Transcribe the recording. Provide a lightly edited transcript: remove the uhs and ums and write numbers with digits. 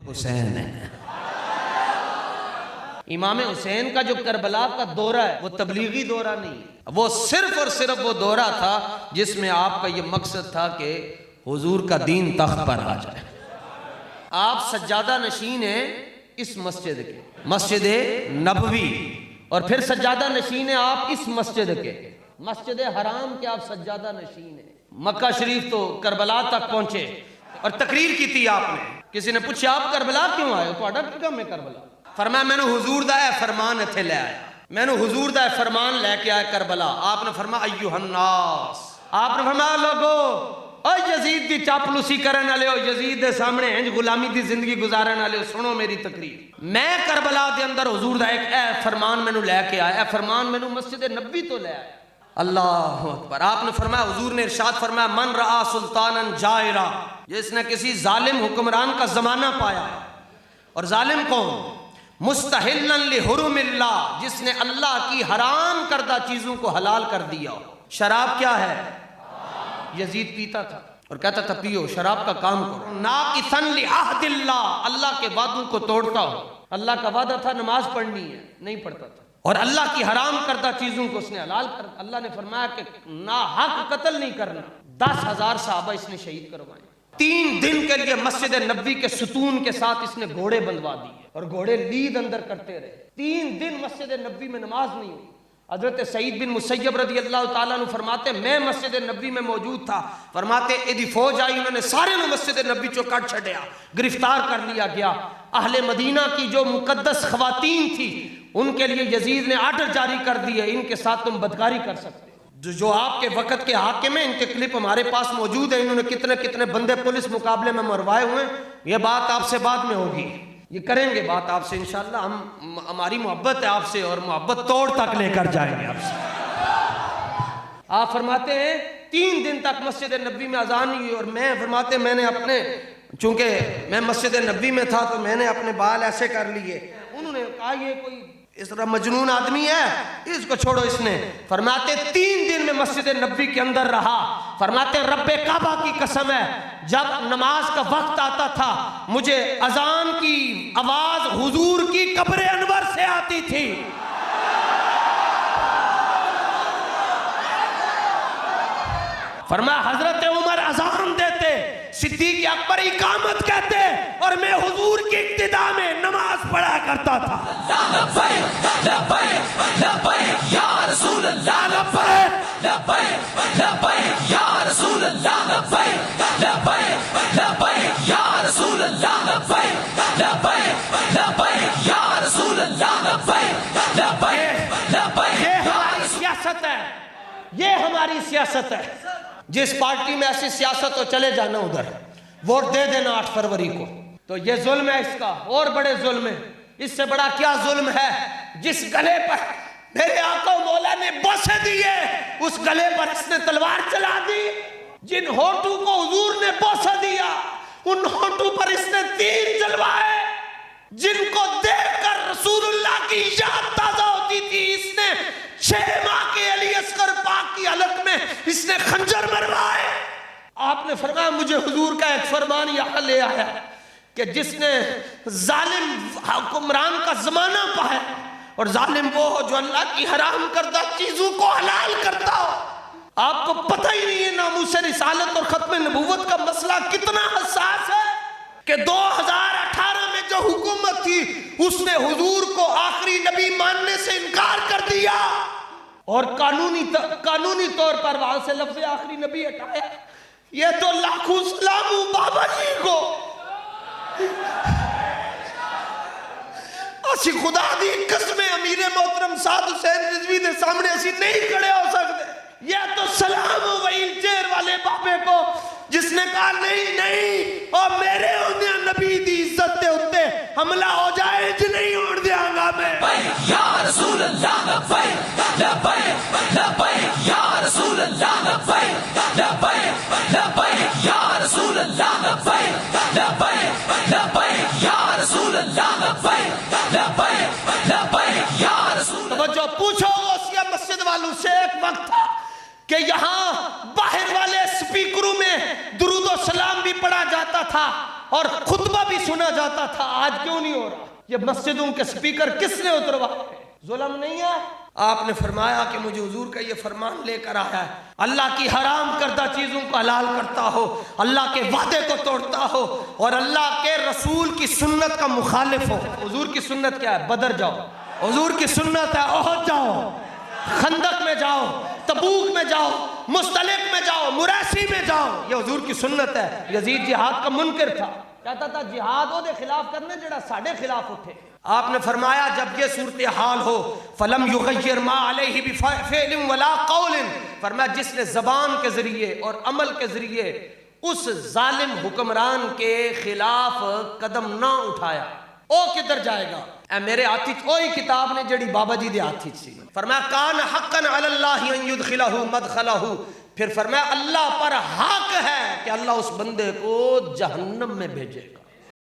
حسین ہے۔ امام حسین کا جو کربلا کا دورہ ہے وہ تبلیغی دورہ نہیں ہے، وہ صرف اور صرف وہ دورہ تھا جس میں آپ کا یہ مقصد تھا کہ حضور کا دین تخت پر آ جائے۔ آپ سجادہ نشین ہیں اس مسجد کے، مسجد نبوی، اور پھر سجادہ نشین ہیں آپ اس مسجد کے، مسجد حرام کے آپ سجادہ نشین ہیں۔ مکہ شریف تو کربلا تک پہنچے اور تقریر کی تھی آپ نے، کسی نے پوچھا آپ کربلا کیوں آئے ہو، تہاڈا کی کم ہے کربلا؟ فرمایا میں نے حضور دا فرمان اتھے لے آیا، میں نے حضور دا فرمان لے کے آیا کربلا۔ آپ نے فرمایا ایھا الناس، آپ نے فرمایا لوگو اے یزید دی چاپلوسی کرن والے ہو، یزید دے سامنے انج غلامی دی زندگی گزارن والے ہو، سنو میری تقریر۔ میں کربلا دے اندر حضور دا ایک فرمان میں نے لے کے آیا، اے فرمان میں نے مسجد نبوی تو لے آیا۔ اللہ اکبر۔ آپ نے فرمایا، حضور نے ارشاد فرمایا من رآ سلطانا جائرا، جس نے کسی ظالم حکمران کا زمانہ پایا، اور ظالم کون؟ مستحلا لحرم اللہ، جس نے اللہ کی حرام کردہ چیزوں کو حلال کر دیا۔ شراب کیا ہے؟ یزید پیتا تھا اور کہتا تھا پیو، شراب کا کام کرو۔ ناقصا لعہد اللہ، اللہ کے وعدوں کو توڑتا ہو۔ اللہ کا وعدہ تھا نماز پڑھنی ہے، نہیں پڑھتا تھا، اور اللہ کی حرام کردہ چیزوں کو اس نے حلال کر۔ اللہ نے فرمایا کہ ناحق قتل نہیں کرنا۔ 10,000 صحابہ اس نے شہید کروائے۔ 3 دن کے لیے مسجد نبوی کے ستون کے ساتھ اس نے گھوڑے بندوا دیے اور گھوڑے لید اندر کرتے رہے۔ 3 دن مسجد نبوی میں نماز نہیں ہوئی۔ حضرت سعید بن مسیب رضی اللہ تعالیٰ عنہ فرماتے میں مسجد نبوی میں موجود تھا، فرماتے ایدی فوج آئی، انہوں نے سارے نے مسجد نبوی چو کٹ چھڑیا، گرفتار کر لیا گیا۔ اہل مدینہ کی جو مقدس خواتین تھی ان کے لیے یزید نے آرڈر جاری کر دیے ان کے ساتھ تم بدکاری کر سکتے، جو آپ کے وقت کے حاکم ہیں، ان کے کلپ ہمارے پاس موجود ہیں، انہوں نے کتنے کتنے بندے پولیس مقابلے میں مروائے ہوئے ہیں۔ یہ بات آپ سے بعد میں ہوگی، یہ کریں گے بات آپ سے انشاءاللہ۔ ہماری محبت ہے آپ سے اور محبت توڑ تک لے کر جائیں گے آپ سے۔ آپ فرماتے ہیں 3 دن تک مسجد نبوی میں اذان نہیں ہوئی، اور میں فرماتے میں نے اپنے، چونکہ میں مسجد نبوی میں تھا تو میں نے اپنے بال ایسے کر لیے۔ انہوں نے کہا یہ کوئی اس طرح مجنون آدمی ہے، اس کو چھوڑو۔ اس نے فرماتے 3 دن میں مسجد نبوی کے اندر رہا۔ فرماتے رب کعبہ کی قسم ہے جب نماز کا وقت آتا تھا مجھے اذان کی آواز حضور کی قبر انور سے آتی تھی۔ فرمایا حضرت عمر اذان دیتے، صدیق اکبر اقامت کہتے، اور میں حضور کی اقتداء میں نماز پڑھا کرتا تھا۔ لبیک لبیک لبیک یا رسول اللہ، لبیک لبیک لبیک یا رسول اللہ، لبیک لبیک لبیک یا رسول اللہ، لبیک لبیک لبیک یا رسول اللہ، لبیک لبیک لبیک۔ یہ ہماری سیاست ہے، یہ ہماری سیاست ہے۔ جس پارٹی میں ایسی سیاست ہو چلے جانا ادھر، ووٹ دے دینا 8 فروری کو۔ تو یہ ظلم ہے اس کا، اور بڑے ظلم ہے۔ اس سے بڑا کیا ظلم ہے؟ جس گلے پر میرے آقا و مولا نے بوسے دیے اس گلے پر اس نے تلوار چلا دی۔ جن ہونٹوں کو حضور نے بوسہ دیا ان ہونٹوں پر اس نے تیر چلوائے۔ جن کو دیکھ کر رسول اللہ کی یاد تازہ ہوتی تھی اس نے 6 ماہ کے علی اصغر پاک کی حلق میں اس نے خنجر مروائے۔ آپ نے فرمایا مجھے حضور کا ایک فرمان یہاں لے آیا کہ جس نے ظالم حکمران کا زمانہ پایا، اور ظالم وہ ہو جو اللہ کی حرام کردہ چیزوں کو حلال کرتا ہو۔ آپ کو پتہ ہی نہیں ہے ناموس رسالت اور ختم نبوت کا مسئلہ کتنا حساس ہے کہ 2018 میں جو حکومت تھی اس نے حضور کو آخری نبی ماننے سے انکار کر دیا، اور قانونی طور پر وہاں سے لفظ آخری نبی ہٹایا۔ یہ تو لاکھوں سلام ہوں بابا جی کو، اسی خدا دی قسم امیر محترم سعد حسین رضوی دے سامنے اسی نہیں کھڑے ہو سکتے۔ یہ تو سلام ہو وہی چیر والے بابے کو جس نے کہا نہیں نہیں اور میرے ہونے نبی دی عزت دے ہوتے حملہ ہو جائے جو نہیں ہوڑ دیا گا میں۔ لبیک یا رسول اللہ، لبیک لبیک لبیک یا رسول اللہ، لبیک لبیک لبیک یا رسول اللہ، لبیک لبیک لبیک یا رسول اللہ، لبیک لبیک لبیک یا رسول اللہ۔ توجہ پوچھو غوثیہ مسجد والوں سے، ایک وقت تھا کہ یہاں باہر والے سپیکروں میں درود و سلام بھی پڑھا جاتا تھا اور خطبہ بھی سنا جاتا تھا، آج کیوں نہیں ہو رہا؟ یہ مسجدوں کے سپیکر کس نے اتروائے؟ ظلم نہیں ہے؟ آپ نے فرمایا کہ مجھے حضور کا یہ فرمان لے کر آیا ہے، اللہ کی حرام کردہ چیزوں کو حلال کرتا ہو، اللہ کے وعدے کو توڑتا ہو اور اللہ کے رسول کی سنت کا مخالف ہو۔ حضور کی سنت کیا ہے؟ بدر جاؤ، حضور کی سنت ہے احد جاؤ، خندق میں جاؤ، تبوک میں جاؤ، مستلق میں جاؤ، مریسی میں جاؤ، یہ حضور کی سنت ہے۔ یزید جہاد کا منکر تھا، کہتا تھا جہاد وہ دے خلاف کرنے جڑا ساڑھے خلاف اٹھے۔ آپ نے فرمایا جب یہ صورتحال ہو فَلَمْ يُغَيِّرْ مَا عَلَيْهِ بِفِعْلٍ وَلَا قَوْلٍ، فرمایا جس نے زبان کے ذریعے اور عمل کے ذریعے اس ظالم حکمران کے خلاف قدم نہ اٹھایا، او کدھر جائے گا؟ اے میرے ہاتھی اوہی کتاب نے جڑی بابا جی دے ہاتھی سی۔ فرمایا کان حقا علی اللہ ان یدخلہ مدخلہ، پھر فرمایا اللہ پر حق ہے کہ اللہ اس بندے کو جہنم میں بھیجے گا۔